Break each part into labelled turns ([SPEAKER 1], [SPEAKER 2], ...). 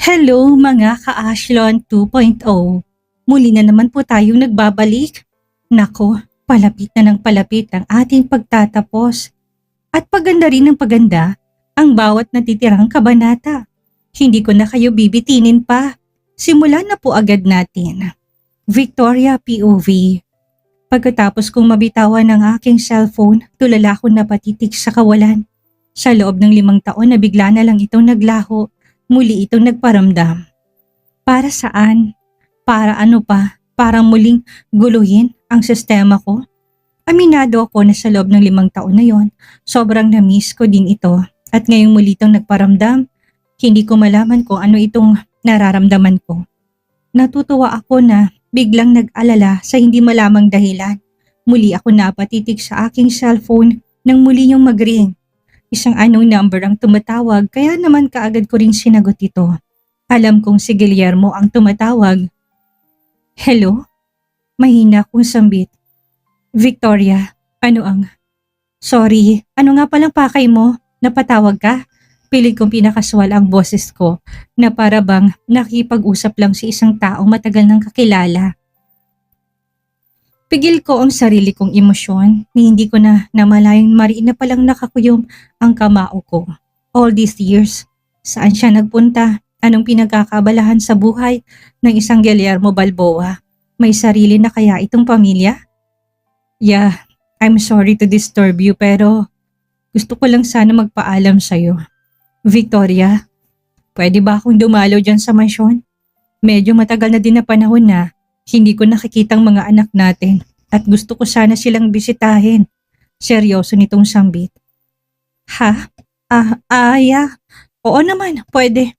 [SPEAKER 1] Hello mga ka-Ashlon 2.0. Muli na naman po tayong nagbabalik. Nako, palapit na ng palapit ang ating pagtatapos. At paganda rin ng paganda ang bawat natitirang kabanata. Hindi ko na kayo bibitinin pa. Simulan na po agad natin. Victoria POV. Pagkatapos kong mabitawan ng aking cellphone, tulala ko na patitig sa kawalan. Sa loob ng 5 taon na bigla na lang itong naglaho. Muli itong nagparamdam. Para saan? Para ano pa? Para muling guluhin ang sistema ko? Aminado ako na sa loob ng 5 taon na yon, sobrang na-miss ko din ito. At ngayong muli itong nagparamdam, hindi ko malaman kung ano itong nararamdaman ko. Natutuwa ako na biglang nag-alala sa hindi malamang dahilan. Muli ako napatitig sa aking cellphone nang muli yung mag-ring. Isang unknown number ang tumatawag kaya naman kaagad ko ring sinagot ito. Alam kong si Guillermo ang tumatawag. Hello? Mahina akong sambit. Victoria, ano ang... Sorry, ano nga palang pakay mo? Napatawag ka? Pilit kong pinakaswal ang boses ko na para bang nakipag-usap lang si isang taong matagal nang kakilala. Pigil ko ang sarili kong emosyon ni hindi ko na namalayang mariin na palang nakakuyom ang kamao ko. All these years, saan siya nagpunta? Anong pinagkakabalahan sa buhay ng isang Guillermo Balboa? May sarili na kaya itong pamilya? Yeah, I'm sorry to disturb you pero gusto ko lang sana magpaalam sa'yo. Victoria, pwede ba akong dumalaw dyan sa mansyon? Medyo matagal na din na panahon na hindi ko nakikitang mga anak natin at gusto ko sana silang bisitahin. Seryoso nitong sambit. Ha? Yeah. Oo naman, pwede.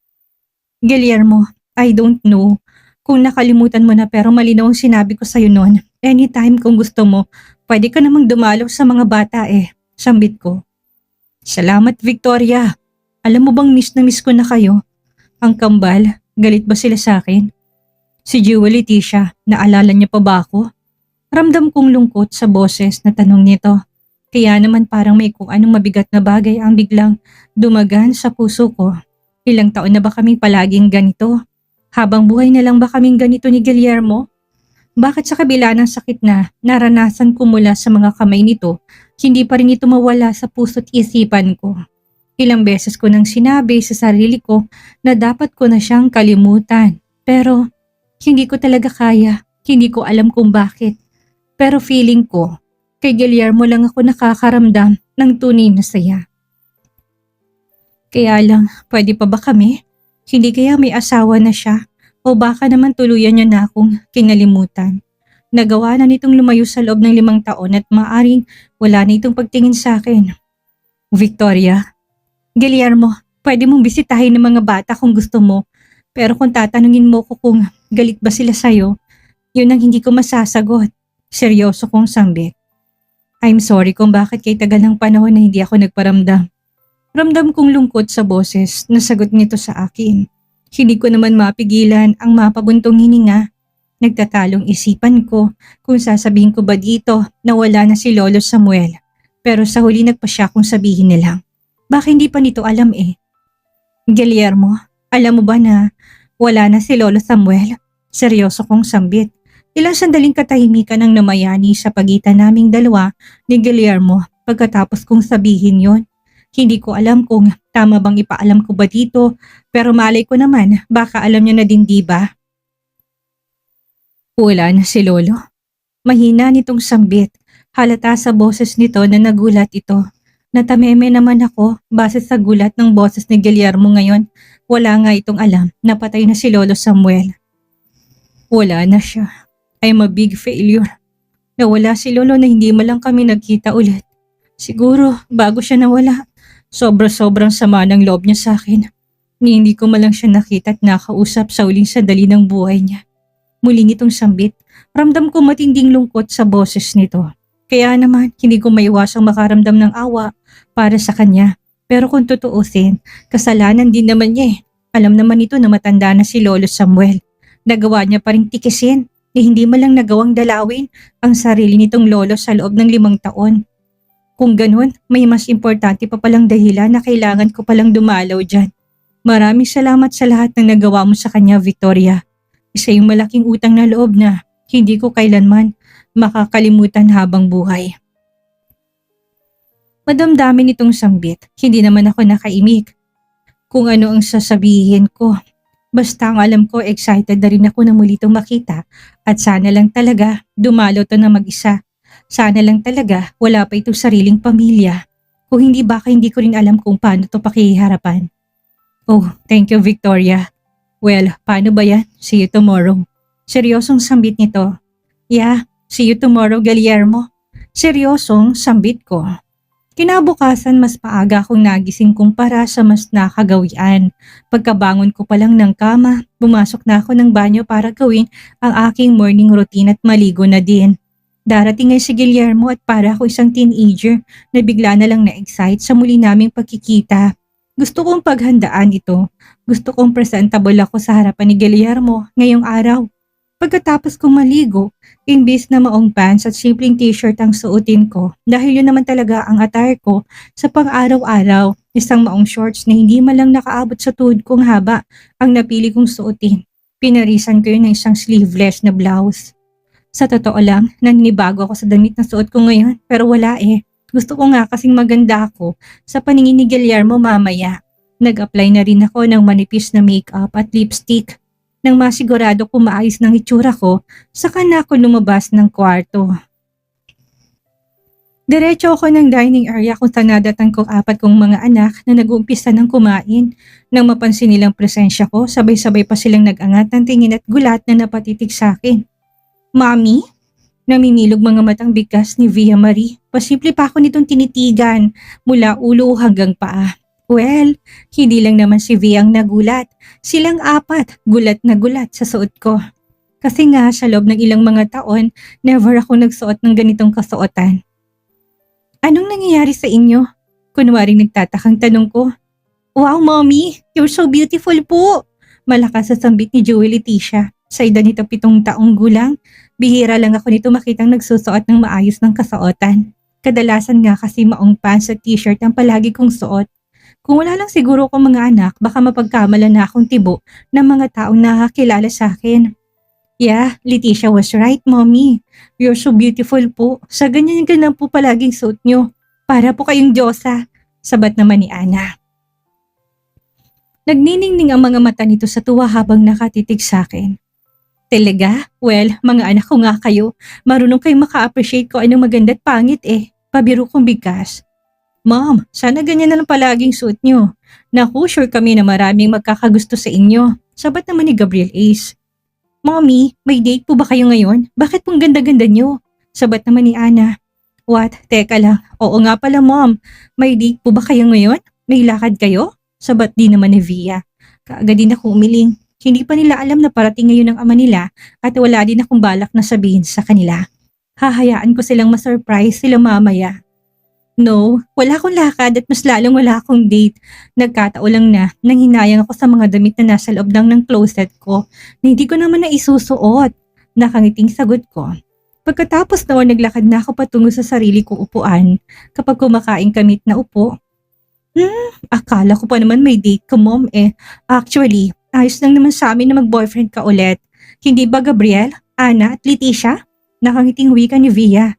[SPEAKER 1] Guillermo, I don't know kung nakalimutan mo na pero malinaw ang sinabi ko sa'yo noon. Anytime kung gusto mo, pwede ka namang dumalaw sa mga bata Sambit ko. Salamat Victoria. Alam mo bang miss na miss ko na kayo? Ang kambal, galit ba sila sa akin? Si Jewel Leticia, naalala niya pa ba ako? Ramdam kong lungkot sa boses na tanong nito. Kaya naman parang may kung anong mabigat na bagay ang biglang dumagan sa puso ko. Ilang taon na ba kaming palaging ganito? Habang buhay na lang ba kaming ganito ni Guillermo? Bakit sa kabila ng sakit na naranasan ko mula sa mga kamay nito, hindi pa rin ito mawala sa puso't isipan ko? Ilang beses ko nang sinabi sa sarili ko na dapat ko na siyang kalimutan. Pero hindi ko talaga kaya, hindi ko alam kung bakit. Pero feeling ko, kay Guillermo lang ako nakakaramdam ng tunay na saya. Kaya lang, pwede pa ba kami? Hindi kaya may asawa na siya? O baka naman tuluyan niya na akong kinalimutan. Nagawa na nitong lumayo sa loob ng 5 taon at maaring wala na itong pagtingin sa akin. Victoria, Guillermo, pwede mong bisitahin ng mga bata kung gusto mo. Pero kung tatanungin mo ko kung galit ba sila sa'yo, yun ang hindi ko masasagot. Seryoso kong sambit. I'm sorry kung bakit kay tagal ng panahon na hindi ako nagparamdam. Ramdam kong lungkot sa boses na sagot nito sa akin. Hindi ko naman mapigilan ang mapabuntong hininga. Nagtatalong isipan ko kung sasabihin ko ba dito na wala na si Lolo Samuel. Pero sa huli nagpasya kong sabihin na lang. Baka hindi pa nito alam Guillermo, alam mo ba na wala na si Lolo Samuel? Seryoso kong sambit. Ilang sandaling katahimikan ang namayani sa pagitan naming dalawa ni Guillermo pagkatapos kong sabihin yon. Hindi ko alam kung tama bang ipaalam ko ba dito pero malay ko naman baka alam niya na din diba? Wala na si Lolo. Mahina nitong sambit. Halata sa boses nito na nagulat ito. Natameme naman ako base sa gulat ng boses ni Guillermo ngayon. Wala nga itong alam na patay na si Lolo Samuel. Wala na siya. I'm a big failure. Nawala si Lolo na hindi malang kami nagkita ulit. Siguro bago siya nawala, sobrang sama ng loob niya sa akin. Hindi ko malang siya nakita at nakausap sa uling sandali ng buhay niya. Muli nitong sambit, ramdam ko matinding lungkot sa boses nito. Kaya naman, hindi ko maiwasang makaramdam ng awa para sa kanya. Pero kung tutuusin, kasalanan din naman niya Alam naman ito na matanda na si Lolo Samuel. Nagawa niya pa rin tikisin na hindi malang nagawang dalawin ang sarili nitong lolo sa loob ng 5 taon. Kung ganun, may mas importante pa palang dahilan na kailangan ko palang dumalaw dyan. Maraming salamat sa lahat ng nagawa mo sa kanya, Victoria. Isa yung malaking utang na loob na hindi ko kailanman makakalimutan habang buhay. Madamdamin itong sambit, hindi naman ako nakaimik. Kung ano ang sasabihin ko. Basta ang alam ko, excited na rin ako na muli itong makita at sana lang talaga dumalo to na mag-isa. Sana lang talaga wala pa itong sariling pamilya. Kung hindi baka hindi ko rin alam kung paano to pakiharapan. Oh, thank you Victoria. Well, paano ba yan? See you tomorrow. Seryosong sambit nito. Yeah, see you tomorrow Guillermo. Seryosong sambit ko. Kinabukasan mas maaga akong nagising kumpara sa mas nakagawian. Pagkabangon ko pa lang ng kama, pumasok na ako ng banyo para gawin ang aking morning routine at maligo na din. Darating ay si Guillermo at para ako isang teenager na bigla na lang na-excite sa muli naming pagkikita. Gusto kong paghandaan ito. Gusto kong presentable ako sa harapan ni Guillermo ngayong araw. Pagkatapos kong maligo, imbis na maong pants at simpleng t-shirt ang suotin ko dahil yun naman talaga ang attire ko sa pang-araw-araw, isang maong shorts na hindi man lang nakaabot sa tuhod kong haba ang napili kong suotin. Pinarisan ko yun ng isang sleeveless na blouse. Sa totoo lang, naninibago ako sa damit na suot ko ngayon pero wala eh. Gusto ko nga kasing maganda ako sa paningin ni Guillermo mamaya. Nag-apply na rin ako ng manipis na makeup at lipstick. Nang masigurado kung maayos ng itsura ko, saka na ako lumabas ng kwarto. Diretso ako ng dining area kung saan nadatang ko 4 kong mga anak na nag-uumpisa ng kumain. Nang mapansin nilang presensya ko, sabay-sabay pa silang nag-angat ng tingin at gulat na napatitig sa akin. Mami? Namimilog mga matang bigkas ni Via Marie. Pasimple pa ako nitong tinitigan mula ulo hanggang paa. Well, hindi lang naman si Via ang nagulat. Silang 4, gulat na gulat sa suot ko. Kasi nga sa loob ng ilang mga taon, never ako nagsuot ng ganitong kasuotan. Anong nangyayari sa inyo? Kunwaring nagtatakang tanong ko. Wow, Mommy! You're so beautiful po! Malakas sa sambit ni Joey Leticia. Sa edad nito 7 taong gulang, bihira lang ako nito makitang nagsusuot ng maayos ng kasuotan. Kadalasan nga kasi maong pants at t-shirt ang palagi kong suot. Kung wala lang siguro kong mga anak, baka mapagkamalan na akong tibo ng mga taong nakakilala sa akin. Yeah, Leticia was right, Mommy. You're so beautiful po. Sa ganyan po palaging suot nyo. Para po kayong Diyosa. Sabat naman ni Ana. Nagniningning ang mga mata nito sa tuwa habang nakatitig sa akin. Talaga? Well, mga anak ko nga kayo. Marunong kayong maka-appreciate ko anong maganda at pangit eh. Pabiro kong bigkas. Mom, sana ganyan na lang palaging suot nyo. Naku, sure kami na maraming magkakagusto sa inyo. Sabat naman ni Gabriel Ace. Mommy, may date po ba kayo ngayon? Bakit pong ganda-ganda nyo? Sabat naman ni Ana. What? Teka lang. Oo nga pala mom. May date po ba kayo ngayon? May lakad kayo? Sabat din naman ni Via. Kaagad din ako umiling. Hindi pa nila alam na parating ngayon ang ama nila at wala din akong balak na sabihin sa kanila. Hahayaan ko silang ma-surprise sila mamaya. No, wala akong lakad at mas lalong wala akong date. Nagkataon lang na nanghinayang ako sa mga damit na nasa loob ng closet ko na hindi ko naman na isusuot. Nakangiting sagot ko. Pagkatapos noon naglakad na ako patungo sa sarili kong upuan kapag kumakain kamit na upo. Akala ko pa naman may date ka mom eh. Actually, ayos lang naman sa amin na mag-boyfriend ka ulit. Hindi ba Gabriel, Ana at Leticia? Nakangiting wika ni Via.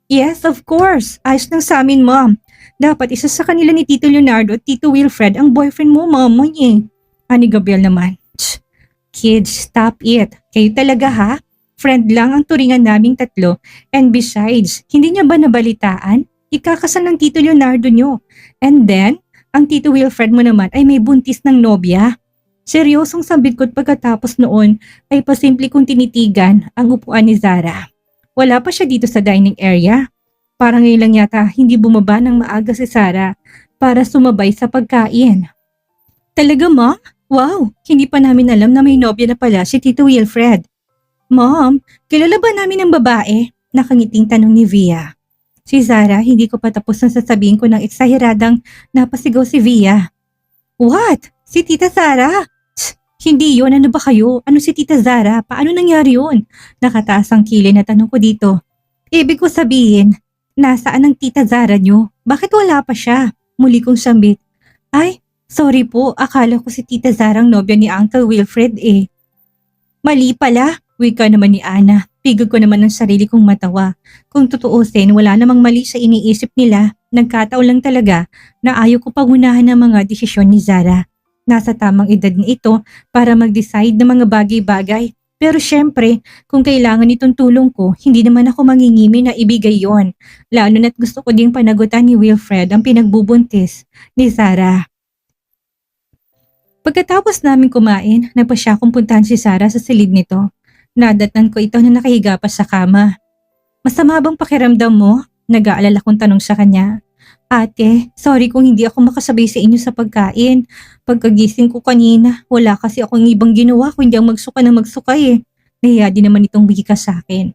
[SPEAKER 1] Yes, of course. Ayos lang sa amin, Mom. Dapat isa sa kanila ni Tito Leonardo at Tito Wilfred ang boyfriend mo, Mama niya. Ani Gabriel naman. Kids, stop it. Kayo talaga ha? Friend lang ang turingan naming tatlo. And besides, hindi niya ba nabalitaan? Ikakasal ng Tito Leonardo nyo. And then, ang Tito Wilfred mo naman ay may buntis ng nobya. Seryosong sambit ko't pagkatapos noon ay pasimple kong tinitigan ang upuan ni Zara. Wala pa siya dito sa dining area. Parang ngayon lang yata hindi bumaba ng maaga si Sarah para sumabay sa pagkain. Talaga, Mom? Wow, hindi pa namin alam na may nobya na pala si Tito Wilfred. Mom, kilala ba namin ang babae? Nakangiting tanong ni Via. Si Zara, hindi ko pa tapos na sasabihin ko ng eksaheradang napasigaw si Via. What? Si Tita Zara? Hindi yun, ano ba kayo? Ano si Tita Zara? Paano nangyari yun? Nakataas ang kilay na tanong ko dito. Ibig ko sabihin, nasaan ang Tita Zara nyo? Bakit wala pa siya? Muli kong sambit. Ay, Sorry po, akala ko si Tita Zarang nobya ni Uncle Wilfred eh. Mali pala, wika naman ni Ana. Pigil ko naman ang sarili kong matawa. Kung tutuusin, wala namang mali sa iniisip nila. Nagkataon lang talaga na ayaw ko pangunahan ng mga desisyon ni Zara. Nasa tamang edad na ito para mag-decide ng mga bagay-bagay. Pero syempre, kung kailangan itong tulong ko, hindi naman ako mangingimi na ibigay yon. Lalo na't gusto ko ding panagutan ni Wilfred ang pinagbubuntis ni Zara. Pagkatapos namin kumain, nagpa siya kung puntahan si Sarah sa silid nito. Nadatnan ko ito na nakahiga pa sa kama. Masama bang pakiramdam mo? Nag-aalala kong tanong sa kanya. Ate, sorry kung hindi ako makasabay sa inyo sa pagkain. Pagkagising ko kanina, wala kasi akong ibang ginawa kundi ang magsuka na magsuka eh. Nahiya din naman itong wika sa akin.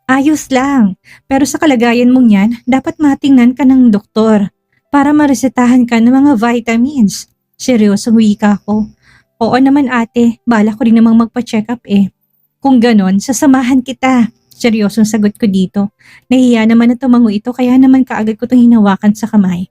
[SPEAKER 1] Ayos lang, pero sa kalagayan mong yan, dapat matingnan ka ng doktor para maresetahan ka ng mga vitamins. Seryosong wika ko. Oo naman ate, bala ko rin namang magpa-check up eh. Kung ganon, sasamahan kita. Seryosong sagot ko dito. Nahiya naman na tumango ito kaya naman kaagad ko itong hinawakan sa kamay.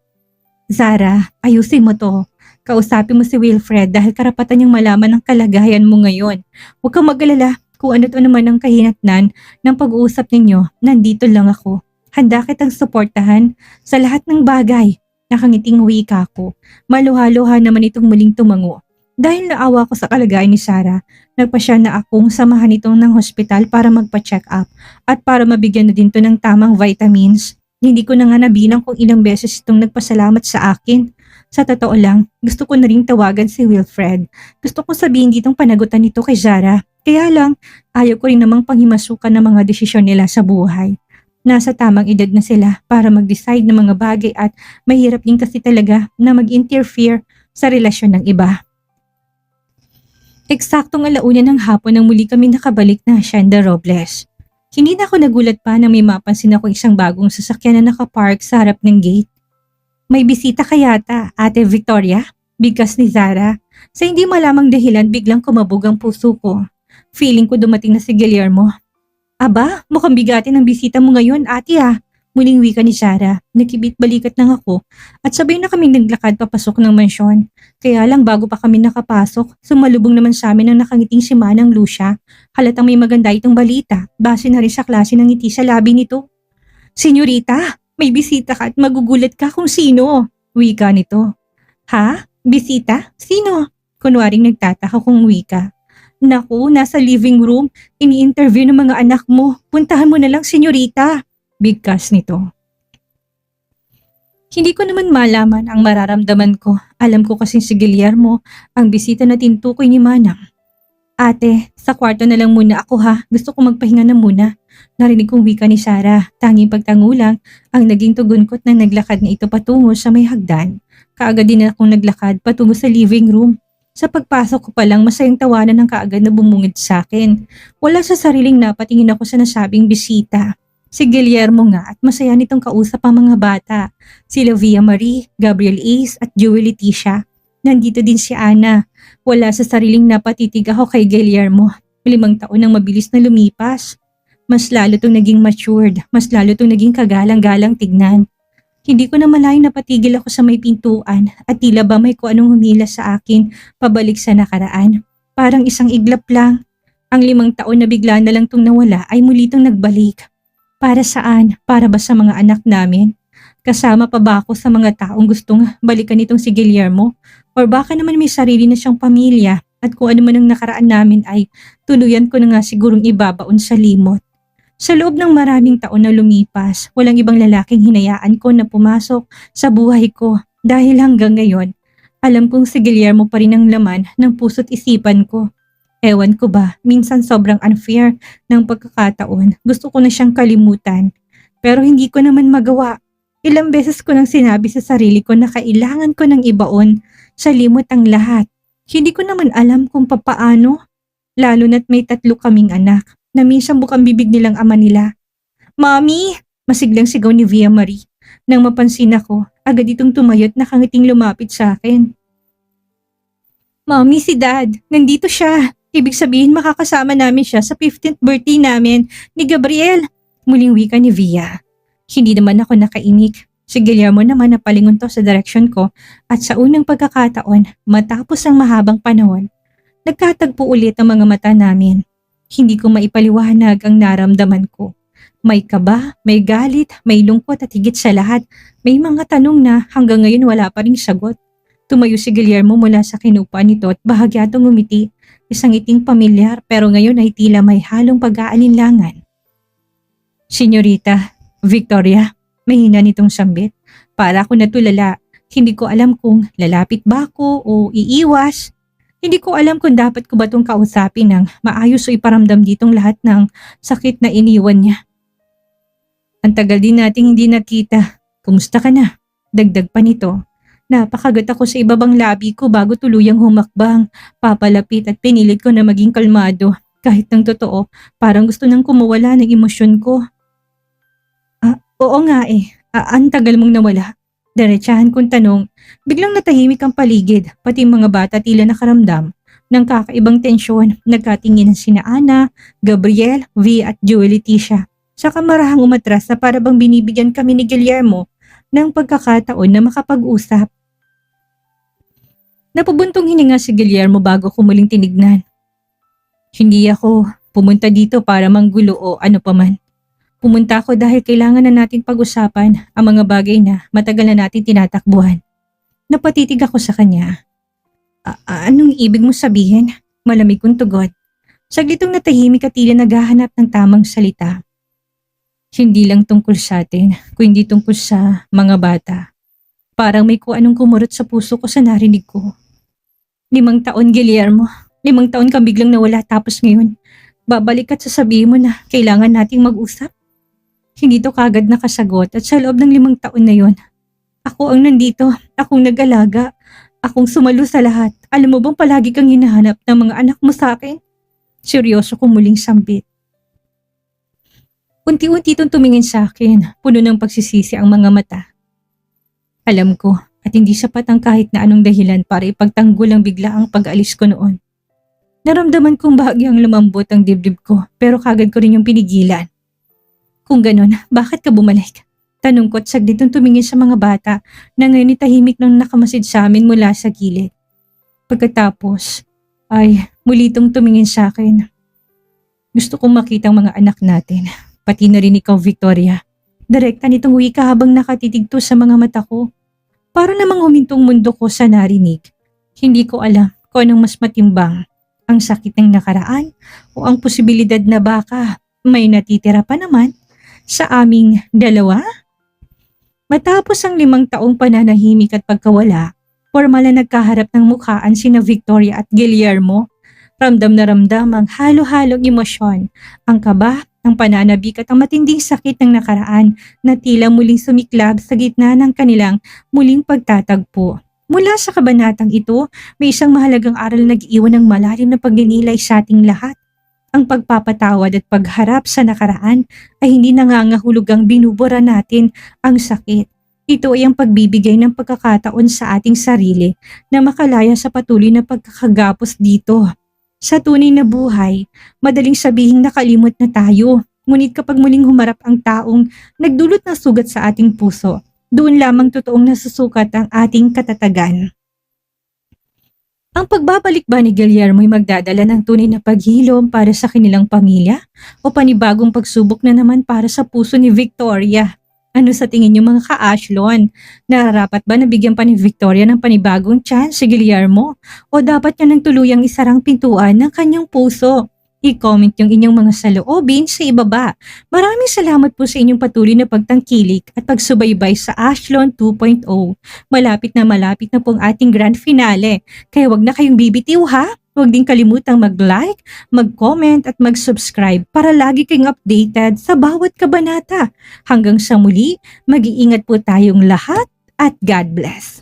[SPEAKER 1] Zara, ayusin mo to. Kausapin mo si Wilfred dahil karapatan niyang malaman ang kalagayan mo ngayon. Huwag kang mag-alala kung ano to naman ang kahinatnan ng pag-uusap ninyo. Nandito lang ako. Handa kitang suportahan sa lahat ng bagay. Nakangiting wika ko. Maluha-luha naman itong muling tumango. Dahil naawa ko sa kalagayan ni Sarah, nagpa siya na akong samahan itong ng hospital para magpa-check up at para mabigyan na din to ng tamang vitamins. Hindi ko na nga nabilang kung ilang beses itong nagpasalamat sa akin. Sa totoo lang, gusto ko na rin tawagan si Wilfred. Gusto ko sabihin ditong panagutan ito kay Zara. Kaya lang, ayaw ko rin namang panghimasukan ng mga desisyon nila sa buhay. Nasa tamang edad na sila para mag-decide ng mga bagay at mahirap din kasi talaga na mag-interfere sa relasyon ng iba. Eksaktong alauna ng hapon nang muli kami nakabalik na Hacienda Robles. Hindi na ako nagulat pa nang may mapansin ako isang bagong sasakyan na nakapark sa harap ng gate. May bisita kayata, Ate Victoria? Bigkas ni Zara. Sa hindi malamang dahilan biglang kumabog ang puso ko. Feeling ko dumating na si Guillermo. Aba, mukhang bigatin ang bisita mo ngayon, ate ah. Muling wika ni Zara. Nakibit-balikat lang ako at sabay na kaming naglakad papasok ng mansyon. Kaya lang bago pa kami nakapasok, sumalubong naman sa amin ang nakangiting si Manang Lucia. Halatang may maganda itong balita, base na rin sa klase ng ngiti sa labi nito. Senyorita, may bisita ka at magugulat ka kung sino. Wika nito. Ha? Bisita? Sino? Kunwaring nagtataka kung wika. Naku, nasa living room, ini-interview ng mga anak mo. Puntahan mo na lang, senyorita. Bigkas nito. Hindi ko naman malaman ang mararamdaman ko. Alam ko kasi si Guillermo, ang bisita na tinutukoy ni Manang. Ate, sa kwarto na lang muna ako ha. Gusto ko magpahinga na muna. Narinig kong wika ni Sarah. Tanging pagtangulang ang naging tugon ko't nang naglakad na ito patungo sa may hagdan. Kaagad din akong naglakad patungo sa living room. Sa pagpasok ko pa lang masayang tawanan ng kaagad na bumungid sa akin. Wala sa sariling napatingin ako sa nasabing bisita. Si Guillermo nga at masaya nitong kausap ang mga bata. Sila Via Marie, Gabriel Ace at Joey Leticia. Nandito din si Ana. Wala sa sariling napatitig ako kay Guillermo. 5 taon nang mabilis na lumipas. Mas lalo itong naging matured. Mas lalo itong naging kagalang-galang tignan. Hindi ko na malayo napatigil ako sa may pintuan at tila ba may kung anong humila sa akin pabalik sa nakaraan. Parang isang iglap lang. Ang 5 taon na bigla na lang itong nawala ay muli itong nagbalik. Para saan? Para ba sa mga anak namin? Kasama pa ba ako sa mga taong gustong balikan itong si Guillermo? Or baka naman may sarili na siyang pamilya at kung ano man ang nakaraan namin ay tuluyan ko na nga sigurong ibabaon sa limot. Sa loob ng maraming taon na lumipas, walang ibang lalaking hinayaan ko na pumasok sa buhay ko dahil hanggang ngayon, alam kong si Guillermo pa rin ang laman ng puso't isipan ko. Ewan ko ba, minsan sobrang unfair ng pagkakataon. Gusto ko na siyang kalimutan. Pero hindi ko naman magawa. Ilang beses ko nang sinabi sa sarili ko na kailangan ko nang ibaon sa limot ang lahat. Hindi ko naman alam kung papaano. Lalo na't may 3 kaming anak na minsan bukang bibig nilang ama nila. Mami! Masiglang sigaw ni Via Marie. Nang mapansin ako, agad itong tumayot na kangiting lumapit sa akin. Mami, si Dad, nandito siya. Ibig sabihin makakasama namin siya sa 15th birthday namin ni Gabriel. Muling wika ni Via. Hindi naman ako nakaimik. Si Guillermo naman napalingon to sa direksyon ko at sa unang pagkakataon, matapos ang mahabang panahon, nagkatagpo ulit ang mga mata namin. Hindi ko maipaliwanag ang naramdaman ko. May kaba, may galit, may lungkot at higit sa lahat, may mga tanong na hanggang ngayon wala pa ring sagot. Tumayo si Guillermo mula sa kinupa nito at bahagyatong ngumiti. Isang ngiting pamilyar pero ngayon ay tila may halong pag-aalinlangan. Senyorita, Victoria, mahina nitong sambit. Para ako natulala, hindi ko alam kung lalapit ba ako o iiwas. Hindi ko alam kung dapat ko ba itong kausapin ng maayos o iparamdam ditong lahat ng sakit na iniwan niya. Ang tagal din nating hindi nakita. Kumusta ka na? Dagdag pa nito. Napakagat ako sa ibabang labi ko bago tuluyang humakbang, papalapit at pinilit ko na maging kalmado. Kahit ng totoo, parang gusto nang kumawala ng emosyon ko. Oo nga eh. Ang tagal mong nawala. Diretsahan kong tanong. Biglang natahimik ang paligid, pati mga bata tila nakaramdam ng kakaibang tensyon. Nagkatingin sina Ana, Gabriel, V at Joey Leticia. Saka marahang umatras na para bang binibigyan kami ni Guillermo ng pagkakataon na makapag-usap. Napabuntong hininga si Guillermo bago ko muling tinignan. Hindi ako pumunta dito para manggulo o ano paman. Pumunta ako dahil kailangan na nating pag-usapan ang mga bagay na matagal na natin tinatakbuhan. Napatitig ako sa kanya. Anong ibig mo sabihin? Malamig kong tugon. Saglitong natahimik at tila naghahanap ng tamang salita. Hindi lang tungkol sa atin, kundi tungkol sa mga bata. Parang may kung anong kumurot sa puso ko sa narinig ko. 5 taon, Guillermo. 5 taon kang biglang nawala tapos ngayon, babalik at sasabihin mo na kailangan nating mag-usap? Hindi to kagad nakasagot at sa loob ng 5 taon na yon, ako ang nandito, akong nag-alaga, akong sumalo sa lahat. Alam mo bang palagi kang hinahanap ng mga anak mo sa akin? Seryoso kong muling sambit. Unti-unti itong tumingin sa akin, puno ng pagsisisi ang mga mata. Alam ko at hindi sapat ang kahit na anong dahilan para ipagtanggol ang biglaang pag-alis ko noon. Naramdaman kong bahagyang lumambot ang dibdib ko pero kagad ko rin yung pinigilan. Kung ganun, bakit ka bumalik? Tanong ko at saglit nung tumingin sa mga bata na ngayon tahimik nang nakamasid sa amin mula sa gilid. Pagkatapos ay muli itong tumingin sa akin. Gusto kong makita ang mga anak natin. Pati na rin ikaw, Victoria. Direkta nitong wika habang nakatitig to sa mga mata ko. Para namang humintong mundo ko sa narinig. Hindi ko alam kung anong mas matimbang. Ang sakit ng nakaraan o ang posibilidad na baka may natitira pa naman sa aming dalawa? Matapos ang 5 taong pananahimik at pagkawala, formal na nagkaharap ng mukhaan sina Victoria at Guillermo. Ramdam na ramdam ang halo-halong emosyon, ang kaba, ang pananabik at ang matinding sakit ng nakaraan na tila muling sumiklab sa gitna ng kanilang muling pagtatagpo. Mula sa kabanatang ito, may isang mahalagang aral na nag-iwan ng malalim na pagninilay sa ating lahat. Ang pagpapatawad at pagharap sa nakaraan ay hindi nangangahulugang binubura natin ang sakit. Ito ay ang pagbibigay ng pagkakataon sa ating sarili na makalaya sa patuloy na pagkakagapos dito. Sa tunay na buhay, madaling sabihing nakalimot na tayo. Ngunit kapag muling humarap ang taong nagdulot ng sugat sa ating puso, doon lamang totoong nasusukat ang ating katatagan. Ang pagbabalik ba ni Guillermo ay magdadala ng tunay na paghilom para sa kanilang pamilya o panibagong pagsubok na naman para sa puso ni Victoria? Ano sa tingin niyo mga ka-Ashlon? Nararapat ba nabigyan pa ni Victoria ng panibagong chance si Guillermo o dapat niya nang tuluyang isarang pintuan ng kanyang puso? I-comment yung inyong mga saloobin sa ibaba. Maraming salamat po sa inyong patuloy na pagtangkilik at pagsubaybay sa Ashlon 2.0. Malapit na pong ating grand finale. Kaya wag na kayong bibitiw ha. Huwag din kalimutang mag-like, mag-comment at mag-subscribe para lagi kayong updated sa bawat kabanata. Hanggang sa muli, mag-iingat po tayong lahat at God bless.